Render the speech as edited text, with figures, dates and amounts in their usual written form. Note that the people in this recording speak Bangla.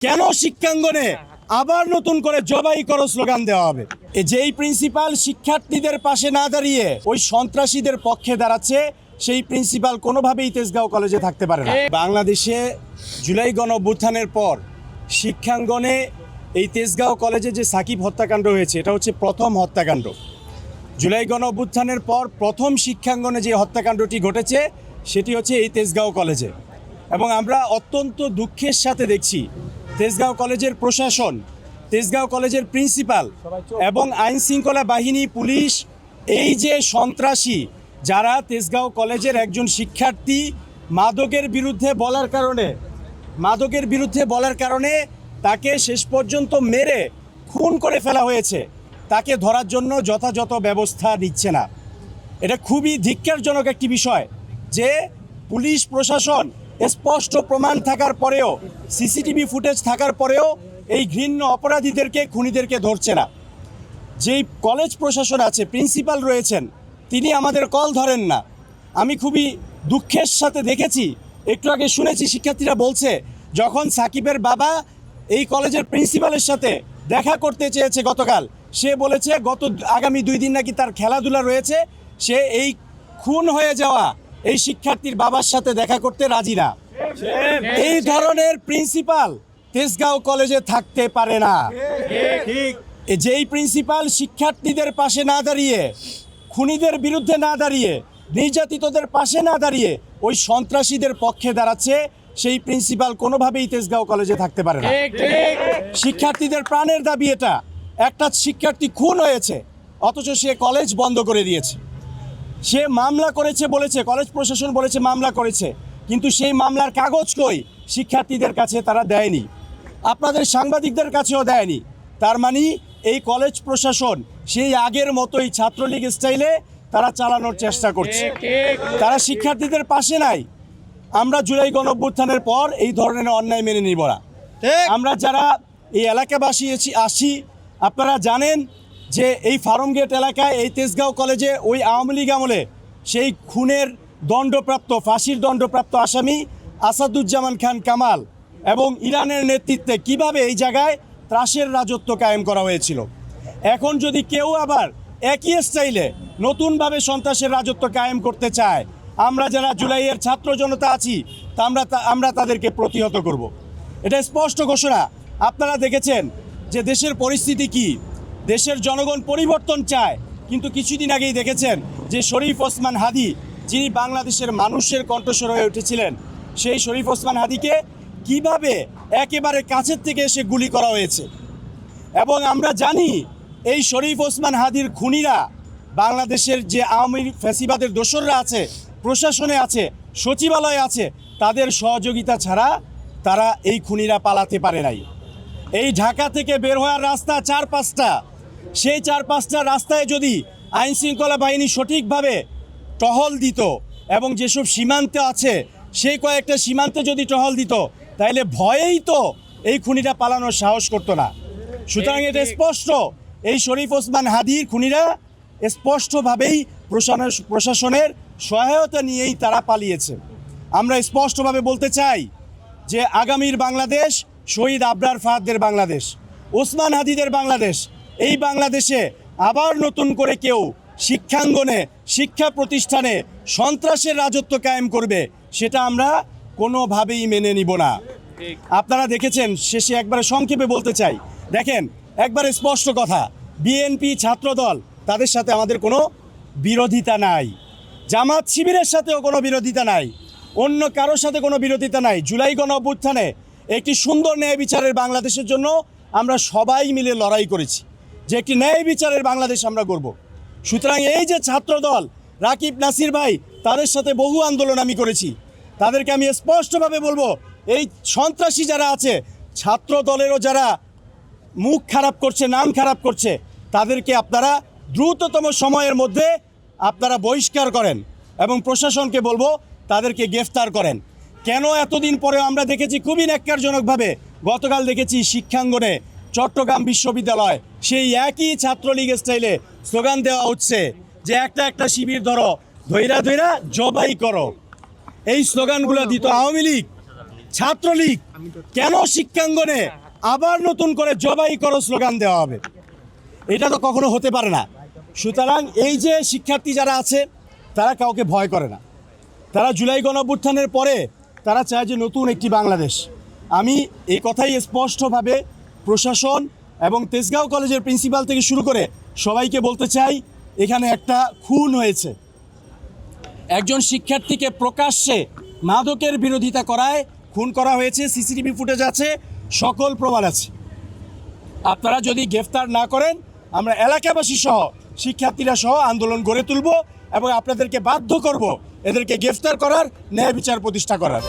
কেন শিক্ষাঙ্গনে আবার নতুন করে জবাই করো স্লোগান দেওয়া হবে? যেই প্রিন্সিপাল শিক্ষার্থীদের পাশে না দাঁড়িয়ে ওই সন্ত্রাসীদের পক্ষে দাঁড়াচ্ছে, সেই প্রিন্সিপাল কোনোভাবেই তেজগাঁও কলেজে থাকতে পারে না। বাংলাদেশে জুলাই গণঅভ্যুত্থানের পর শিক্ষাঙ্গনে এই তেজগাঁও কলেজে যে সাকিব হত্যাকাণ্ড হয়েছে, এটা হচ্ছে প্রথম হত্যাকাণ্ড। জুলাই গণঅভ্যুত্থানের পর প্রথম শিক্ষাঙ্গনে যে হত্যাকাণ্ডটি ঘটেছে সেটি হচ্ছে এই তেজগাঁও কলেজে। এবং আমরা অত্যন্ত দুঃখের সাথে দেখছি তেজগাঁও কলেজের প্রশাসন, তেজগাঁও কলেজের প্রিন্সিপাল এবং আইনশৃঙ্খলা বাহিনী, পুলিশ, এই যে সন্ত্রাসী যারা তেজগাঁও কলেজের একজন শিক্ষার্থী মাদকের বিরুদ্ধে বলার কারণে তাকে শেষ পর্যন্ত মেরে খুন করে ফেলা হয়েছে, তাকে ধরার জন্য যথাযথ ব্যবস্থা নিচ্ছে না। এটা খুবই ধিক্কারজনক একটি বিষয় যে পুলিশ প্রশাসন স্পষ্ট প্রমাণ থাকার পরেও, সিসিটিভি ফুটেজ থাকার পরেও এই ঘৃণ্য অপরাধীদেরকে, খুনিদেরকে ধরছে না। যেই কলেজ প্রশাসন আছে, প্রিন্সিপাল রয়েছেন, তিনি আমাদের কল ধরেন না। আমি খুবই দুঃখের সাথে দেখেছি, একটু আগে শুনেছি শিক্ষার্থীরা বলছে যখন সাকিবের বাবা এই কলেজের প্রিন্সিপালের সাথে দেখা করতে চেয়েছে গতকাল, সে বলেছে আগামী 2 দিন নাকি তার খেলাধুলা রয়েছে, সে এই খুন হয়ে যাওয়া এই শিক্ষার্থীর বাবার সাথে দেখা করতে রাজি না। এই ধরনের প্রিন্সিপাল তেজগাঁও কলেজে থাকতে পারে না। ঠিক যেই প্রিন্সিপাল শিক্ষার্থীদের পাশে না দাঁড়িয়ে, খুনিদের বিরুদ্ধে না দাঁড়িয়ে, নির্যাতিতদের পাশে না দাঁড়িয়ে ওই সন্ত্রাসীদের পক্ষে দাঁড়াচ্ছে, সেই প্রিন্সিপাল কোনোভাবেই তেজগাঁও কলেজে থাকতে পারে না। শিক্ষার্থীদের প্রাণের দাবি এটা। একটা শিক্ষার্থী খুন হয়েছে, অথচ সে কলেজ বন্ধ করে দিয়েছে। সে মামলা করেছে বলেছে, কলেজ প্রশাসন বলেছে মামলা করেছে, কিন্তু সেই মামলার কাগজ কই? শিক্ষার্থীদের কাছে তারা দেয়নি, আপনাদের সাংবাদিকদের কাছেও দেয়নি। তার মানে এই কলেজ প্রশাসন সেই আগের মতোই ছাত্রলীগ স্টাইলে তারা চালানোর চেষ্টা করছে। তারা শিক্ষার্থীদের পাশে নাই। আমরা জুলাই গণঅভ্যুত্থানের পর এই ধরনের অন্যায় মেনে নিব না। আমরা যারা এই এলাকাবাসী আসি, আপনারা জানেন যে এই ফার্মগেট এলাকায় এই তেজগাঁও কলেজে ওই আওয়ামী লীগ আমলে সেই খুনের দণ্ডপ্রাপ্ত, ফাঁসির দণ্ডপ্রাপ্ত আসামি আসাদুজ্জামান খান কামাল এবং ইরানের নেতৃত্বে কিভাবে এই জায়গায় ত্রাসের রাজত্ব কায়েম করা হয়েছিল। এখন যদি কেউ আবার একই স্টাইলে নতুনভাবে সন্ত্রাসের রাজত্ব কায়েম করতে চায়, আমরা যারা জুলাইয়ের ছাত্র জনতা আছি আমরা তাদেরকে প্রতিহত করব। এটা স্পষ্ট ঘোষণা। আপনারা দেখেছেন যে দেশের পরিস্থিতি কি, দেশের জনগণ পরিবর্তন চায়, কিন্তু কিছুদিন আগেই দেখেছেন যে শরীফ ওসমান হাদি, যিনি বাংলাদেশের মানুষের কণ্ঠস্বর হয়ে উঠেছিলেন, সেই শরীফ ওসমান হাদিকে কিভাবে একেবারে কাছের থেকে এসে গুলি করা হয়েছে। এবং আমরা জানি এই শরীফ ওসমান হাদির খুনিরা বাংলাদেশের যে আওয়ামী ফ্যাসিবাদের দোসররা আছে, প্রশাসনে আছে, সচিবালয়ে আছে, তাদের সহযোগিতা ছাড়া তারা এই খুনিরা পালাতে পারে নাই। এই ঢাকা থেকে বের হওয়ার রাস্তা 4-5টা, সেই 4-5টা রাস্তায় যদি আইনশৃঙ্খলা বাহিনী সঠিকভাবে টহল দিত এবং যেসব সীমান্ত আছে সেই কয়েকটা সীমান্তে যদি টহল দিত, তাহলে ভয়েই তো এই খুনিরা পালানোর সাহস করতো না। সুতরাং এটা স্পষ্ট, এই শরীফ ওসমান হাদির খুনিরা স্পষ্টভাবেই প্রশাসনের সহায়তা নিয়েই তারা পালিয়েছে। আমরা স্পষ্টভাবে বলতে চাই যে আগামীর বাংলাদেশ শহীদ আবরার ফাহাদের বাংলাদেশ, ওসমান হাদিদের বাংলাদেশ। এই বাংলাদেশে আবার নতুন করে কেউ শিক্ষাঙ্গনে, শিক্ষা প্রতিষ্ঠানে সন্ত্রাসের রাজত্ব কায়েম করবে, সেটা আমরা কোনোভাবেই মেনে নিব না। আপনারা দেখেছেন, শেষে একবারে সংক্ষেপে বলতে চাই, দেখেন একবারে স্পষ্ট কথা, বিএনপি ছাত্রদল তাদের সাথে আমাদের কোনো বিরোধিতা নাই, জামাত শিবিরের সাথেও কোনো বিরোধিতা নাই, অন্য কারোর সাথে কোনো বিরোধিতা নাই। জুলাই গণঅভ্যুত্থানে একটি সুন্দর ন্যায় বিচারের বাংলাদেশের জন্য আমরা সবাই মিলে লড়াই করেছি যে একটি ন্যায় বিচারের বাংলাদেশ আমরা করব। সুতরাং এই যে ছাত্রদল, রাকিব নাসির ভাই, তাদের সাথে বহু আন্দোলন আমি করেছি, তাদেরকে আমি স্পষ্টভাবে বলবো, এই সন্ত্রাসী যারা আছে, ছাত্র দলেরও যারা মুখ খারাপ করছে, নাম খারাপ করছে, তাদেরকে আপনারা দ্রুততম সময়ের মধ্যে আপনারা বহিষ্কার করেন এবং প্রশাসনকে বলবো তাদেরকে গ্রেফতার করেন। কেন এতদিন পরেও আমরা দেখেছি খুবই ন্যাক্কারজনকভাবে, গতকাল দেখেছি শিক্ষাঙ্গনে চট্টগ্রাম বিশ্ববিদ্যালয় সেই একই ছাত্রলীগ স্টাইলে স্লোগান দেওয়া হচ্ছে যে একটা একটা শিবির ধরো, ধৈরা ধৈরা জবাই করো। এই স্লোগানগুলো দিত আওয়ামী লীগ, ছাত্রলীগ কেন শিক্ষাঙ্গনে আবার নতুন করে জবাই করো স্লোগান দেওয়া হবে? এটা তো কখনো হতে পারে না। সুতরাং এই যে শিক্ষার্থী যারা আছে তারা কাউকে ভয় করে না। তারা জুলাই গণঅভ্যুত্থানের পরে তারা চায় যে নতুন একটি বাংলাদেশ। আমি এই কথাই স্পষ্টভাবে প্রশাসন এবং তেজগাঁও কলেজের প্রিন্সিপাল থেকে শুরু করে সবাইকে বলতে চাই, এখানে একটা খুন হয়েছে। একজন শিক্ষার্থীকে প্রকাশ্যে মাদকের বিরোধিতা করায় খুন করা হয়েছে। সিসিটিভি ফুটেজ আছে, সকল প্রমাণ আছে। আপনারা যদি গ্রেফতার না করেন, আমরা এলাকাবাসী সহ শিক্ষার্থীরা সহ আন্দোলন গড়ে তুলব এবং আপনাদেরকে বাধ্য করব এদেরকে গ্রেফতার করার, ন্যায় বিচার প্রতিষ্ঠা করার।